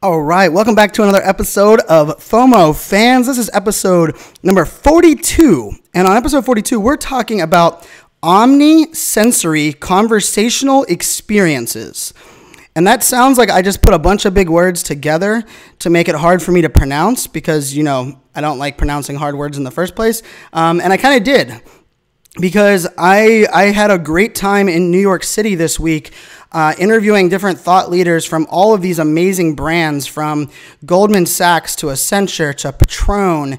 All right, welcome back to another episode of FOMO Fans. This is episode number 42. And on episode 42, we're talking about omni-sensory conversational experiences. And that sounds like I just put a bunch of big words together to make it hard for me to pronounce because, I don't like pronouncing hard words in the first place. And I kind of did because I had a great time in New York City this week interviewing different thought leaders from all of these amazing brands, from Goldman Sachs to Accenture to Patron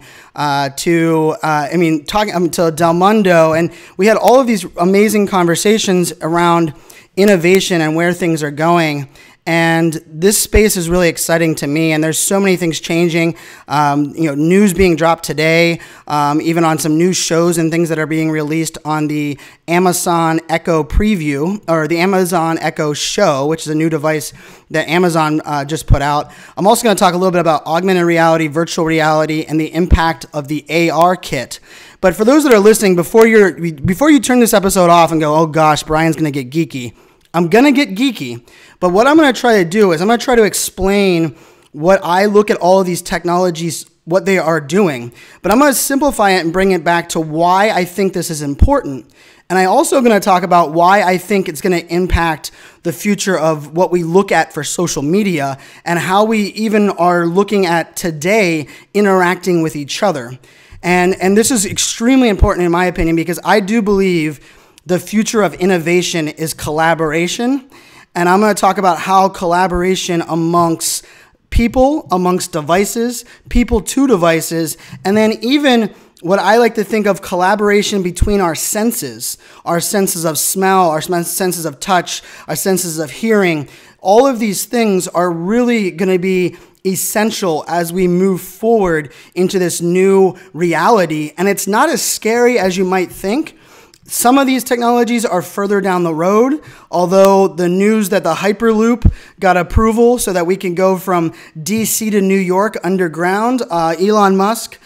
to Del Mundo. And we had all of these amazing conversations around innovation and where things are going. And this space is really exciting to me, and there's so many things changing. News being dropped today, even on some new shows and things that are being released on the Amazon Echo preview, or the Amazon Echo Show, which is a new device that Amazon just put out. I'm also going to talk a little bit about augmented reality, virtual reality, and the impact of the AR kit. But for those that are listening, before you turn this episode off and go, oh gosh, Brian's going to get geeky, I'm going to get geeky, but what I'm going to try to do is I'm going to try to explain what I look at all of these technologies, what they are doing, but I'm going to simplify it and bring it back to why I think this is important. And I also going to talk about why I think it's going to impact the future of what we look at for social media and how we even are looking at today interacting with each other. And this is extremely important in my opinion because I do believe the future of innovation is collaboration, and I'm going to talk about how collaboration amongst people, amongst devices, people to devices, and then even what I like to think of collaboration between our senses of smell, our senses of touch, our senses of hearing. All of these things are really going to be essential as we move forward into this new reality, and it's not as scary as you might think. Some of these technologies are further down the road, although the news that the Hyperloop got approval so that we can go from DC to New York underground, Elon Musk,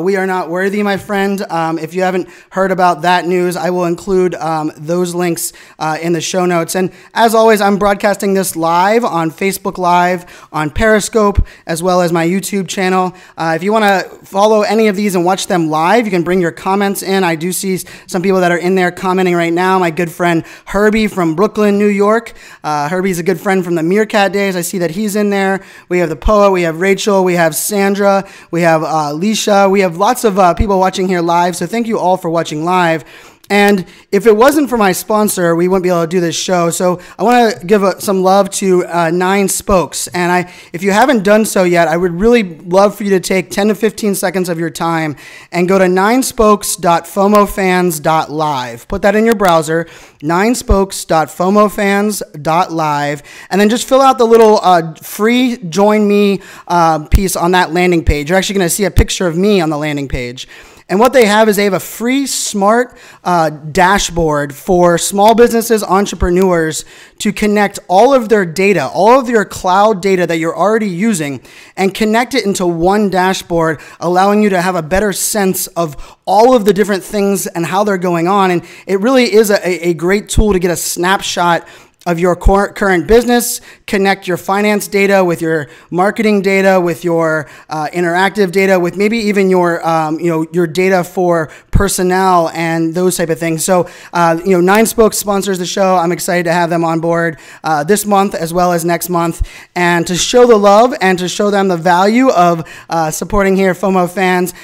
we are not worthy, my friend. If you haven't heard about that news, I will include those links in the show notes. And as always, I'm broadcasting this live on Facebook Live, on Periscope, as well as my YouTube channel. If you want to follow any of these and watch them live, you can bring your comments in. I do see some people that are in there commenting right now. My good friend Herbie from Brooklyn, New York. Herbie's a good friend from the Meerkat days. I see that he's in there. We have the Poa, we have Rachel, we have Sandra, we have Alicia. We have lots of people watching here live, so thank you all for watching live. And if it wasn't for my sponsor, we wouldn't be able to do this show. So I want to give some love to 9 Spokes. And if you haven't done so yet, I would really love for you to take 10 to 15 seconds of your time and go to 9spokes.fomofans.live. Put that in your browser, 9spokes.fomofans.live, and then just fill out the little free join me piece on that landing page. You're actually going to see a picture of me on the landing page. And what they have is a free smart dashboard for small businesses, entrepreneurs to connect all of their data, all of your cloud data that you're already using, and connect it into one dashboard, allowing you to have a better sense of all of the different things and how they're going on. And it really is a great tool to get a snapshot of your current business, connect your finance data with your marketing data, with your interactive data, with maybe even your your data for personnel and those type of things. So 9 Spokes sponsors the show. I'm excited to have them on board this month as well as next month, and to show the love and to show them the value of supporting here FOMO Fans.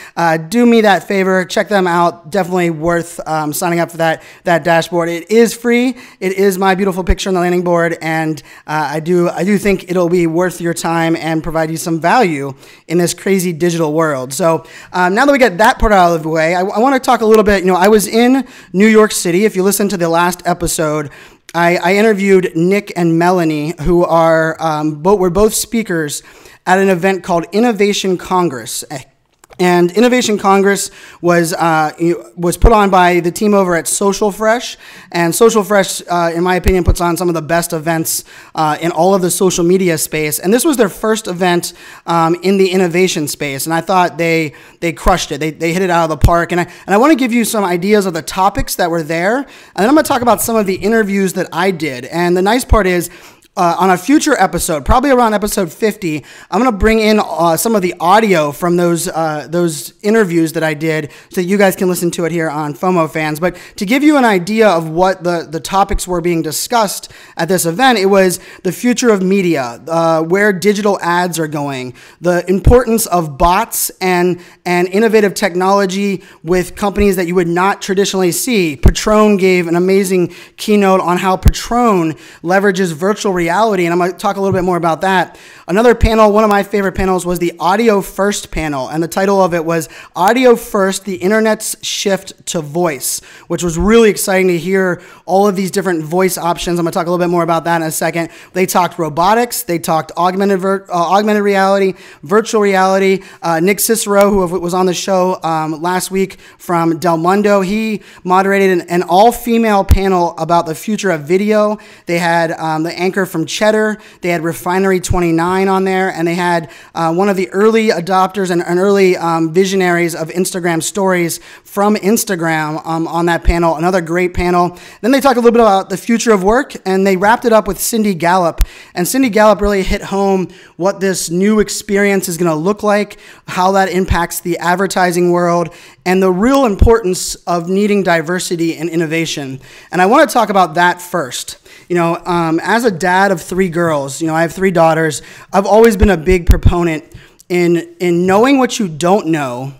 Do me that favor, check them out. Definitely worth signing up for that dashboard. It is free. It is my beautiful picture on the landing board, and I do think it'll be worth your time and provide you some value in this crazy digital world. So now that we get that part out of the way, I want to talk a little bit. I was in New York City. If you listen to the last episode, I interviewed Nick and Melanie, who were both speakers at an event called Innovation Congress. And Innovation Congress was put on by the team over at Social Fresh, and Social Fresh, in my opinion, puts on some of the best events in all of the social media space. And this was their first event in the innovation space, and I thought they crushed it. They hit it out of the park. And I want to give you some ideas of the topics that were there, and then I'm going to talk about some of the interviews that I did. And the nice part is, on a future episode, probably around episode 50, I'm going to bring in some of the audio from those interviews that I did so that you guys can listen to it here on FOMO Fans. But to give you an idea of what the topics were being discussed at this event, it was the future of media, where digital ads are going, the importance of bots and innovative technology with companies that you would not traditionally see. Patron gave an amazing keynote on how Patron leverages virtual reality, and I'm going to talk a little bit more about that. Another panel, one of my favorite panels, was the Audio First panel, and the title of it was Audio First, the Internet's Shift to Voice, which was really exciting to hear all of these different voice options. I'm going to talk a little bit more about that in a second. They talked robotics, they talked augmented reality, virtual reality. Nick Cicero, who was on the show last week from Del Mundo, he moderated an all-female panel about the future of video. They had the anchor from Cheddar, they had Refinery 29 on there, and they had one of the early adopters and early visionaries of Instagram stories from Instagram on that panel. Another great panel. Then they talked a little bit about the future of work, and they wrapped it up with Cindy Gallup. And Cindy Gallup really hit home what this new experience is going to look like, how that impacts the advertising world, and the real importance of needing diversity and innovation. And I want to talk about that first. You know, as a dad of 3 girls, you know, I have 3 daughters, I've always been a big proponent in knowing what you don't know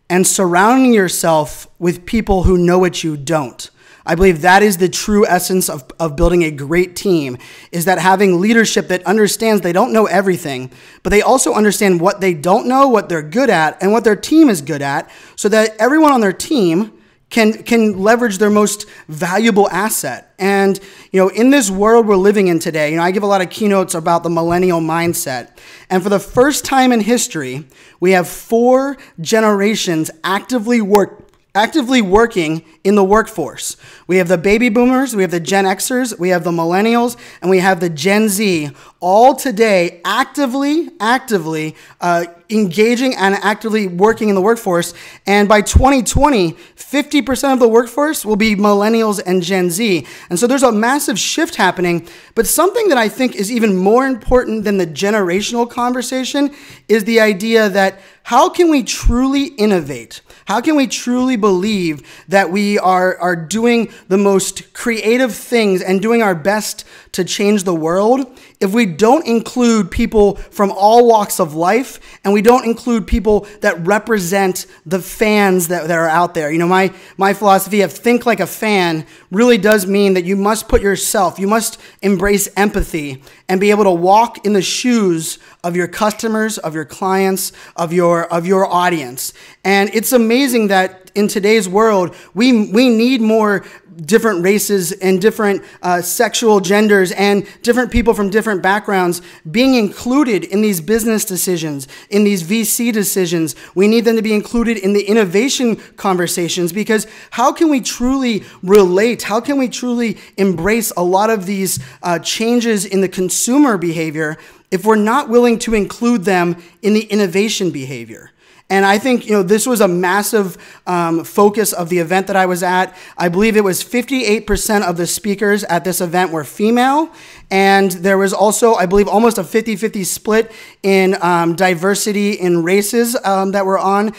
and surrounding yourself with people who know what you don't. I believe that is the true essence of building a great team, is that having leadership that understands they don't know everything, but they also understand what they don't know, what they're good at, and what their team is good at, so that everyone on their team can leverage their most valuable asset. And, you know, in this world we're living in today, you know, I give a lot of keynotes about the millennial mindset. And for the first time in history, we have 4 generations actively working in the workforce. We have the baby boomers, we have the Gen Xers, we have the millennials, and we have the Gen Z, all today actively engaging and actively working in the workforce. And by 2020, 50% of the workforce will be millennials and Gen Z. And so there's a massive shift happening. But something that I think is even more important than the generational conversation is the idea that how can we truly innovate? How can we truly believe that we are doing the most creative things and doing our best to change the world if we don't include people from all walks of life, and we don't include people that represent the fans that are out there? You know, my philosophy of think like a fan really does mean that you must put yourself, you must embrace empathy and be able to walk in the shoes of your customers, of your clients, of your audience. And it's amazing that in today's world, we need more different races and different sexual genders and different people from different backgrounds being included in these business decisions, in these VC decisions. We need them to be included in the innovation conversations, because how can we truly relate? How can we truly embrace a lot of these changes in the consumer behavior if we're not willing to include them in the innovation behavior? And I think, you know, this was a massive focus of the event that I was at. I believe it was 58% of the speakers at this event were female. And there was also, I believe, almost a 50-50 split in diversity in races that were on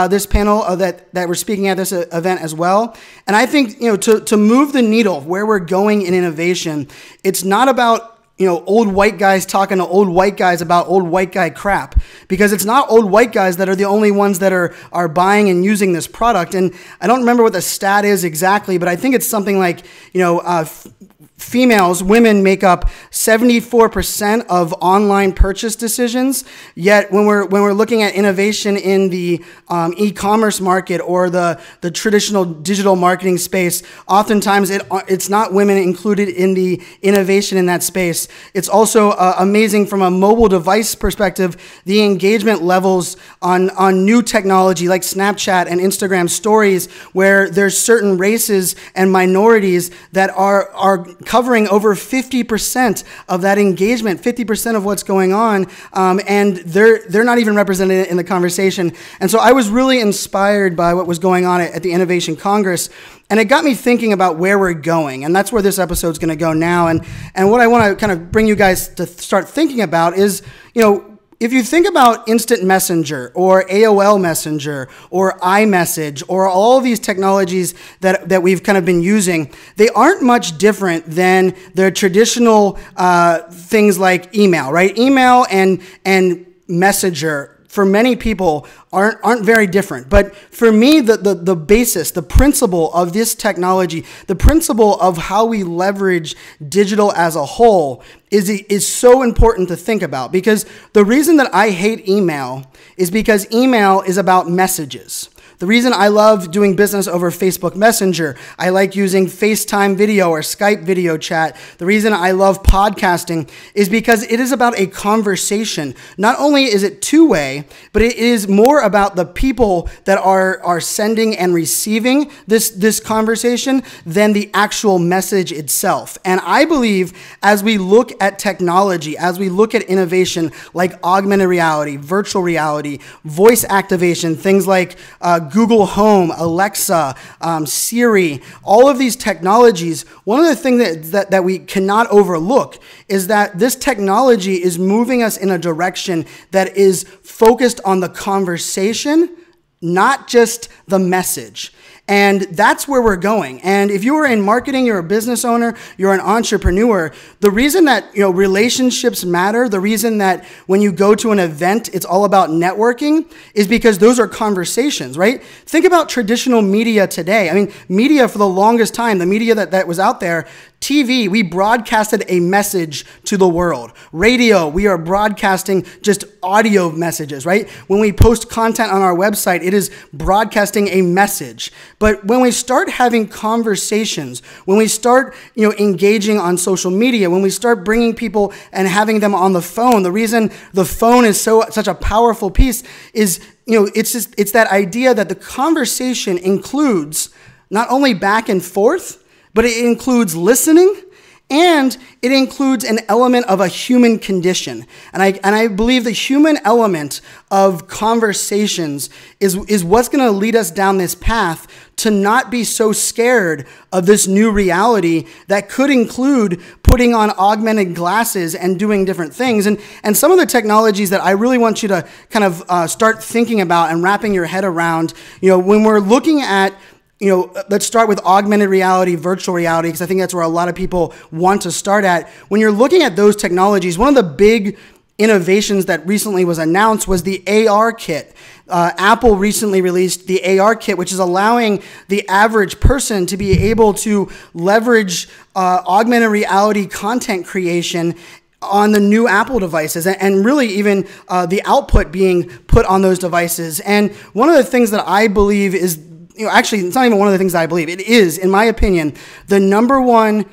this panel that were speaking at this event as well. And I think, you know, to move the needle where we're going in innovation, it's not about, you know, old white guys talking to old white guys about old white guy crap, because it's not old white guys that are the only ones that are buying and using this product. And I don't remember what the stat is exactly, but I think it's something like, you know, women make up 74% of online purchase decisions. Yet when we're looking at innovation in the e-commerce market or the traditional digital marketing space, oftentimes it's not women included in the innovation in that space. It's also amazing from a mobile device perspective, the engagement levels on new technology like Snapchat and Instagram stories, where there's certain races and minorities that are covering over 50% of that engagement, 50% of what's going on, and they're not even represented in the conversation. And so I was really inspired by what was going on at the Innovation Congress, and it got me thinking about where we're going, and that's where this episode's going to go now. And what I want to kind of bring you guys to start thinking about is, if you think about Instant Messenger or AOL Messenger or iMessage or all of these technologies that we've kind of been using, they aren't much different than the traditional things like email, right? Email and Messenger for many people aren't very different. But for me, the basis, the principle of this technology, the principle of how we leverage digital as a whole is so important to think about. Because the reason that I hate email is because email is about messages. The reason I love doing business over Facebook Messenger, I like using FaceTime video or Skype video chat. The reason I love podcasting is because it is about a conversation. Not only is it two-way, but it is more about the people that are sending and receiving this conversation than the actual message itself. And I believe as we look at technology, as we look at innovation like augmented reality, virtual reality, voice activation, things like Google Home, Alexa, Siri, all of these technologies, one of the things that we cannot overlook is that this technology is moving us in a direction that is focused on the conversation, not just the message. And that's where we're going. And if you are in marketing, you're a business owner, you're an entrepreneur, the reason that relationships matter, the reason that when you go to an event, it's all about networking is because those are conversations, right? Think about traditional media today. I mean, media for the longest time, the media that was out there, TV, we broadcasted a message to the world. Radio, we are broadcasting just audio messages, right? When we post content on our website, it is broadcasting a message. But when we start having conversations, when we start, engaging on social media, when we start bringing people and having them on the phone, the reason the phone is such a powerful piece is, it's that idea that the conversation includes not only back and forth, but it includes listening, and it includes an element of a human condition. And I believe the human element of conversations is what's going to lead us down this path to not be so scared of this new reality that could include putting on augmented glasses and doing different things. And some of the technologies that I really want you to kind of start thinking about and wrapping your head around, when we're looking at let's start with augmented reality, virtual reality, because I think that's where a lot of people want to start at. When you're looking at those technologies, one of the big innovations that recently was announced was the AR kit. Apple recently released the AR kit, which is allowing the average person to be able to leverage augmented reality content creation on the new Apple devices, and really even the output being put on those devices. And one of the things that I believe is, actually, it's not even one of the things that I believe. It is, in my opinion, the number one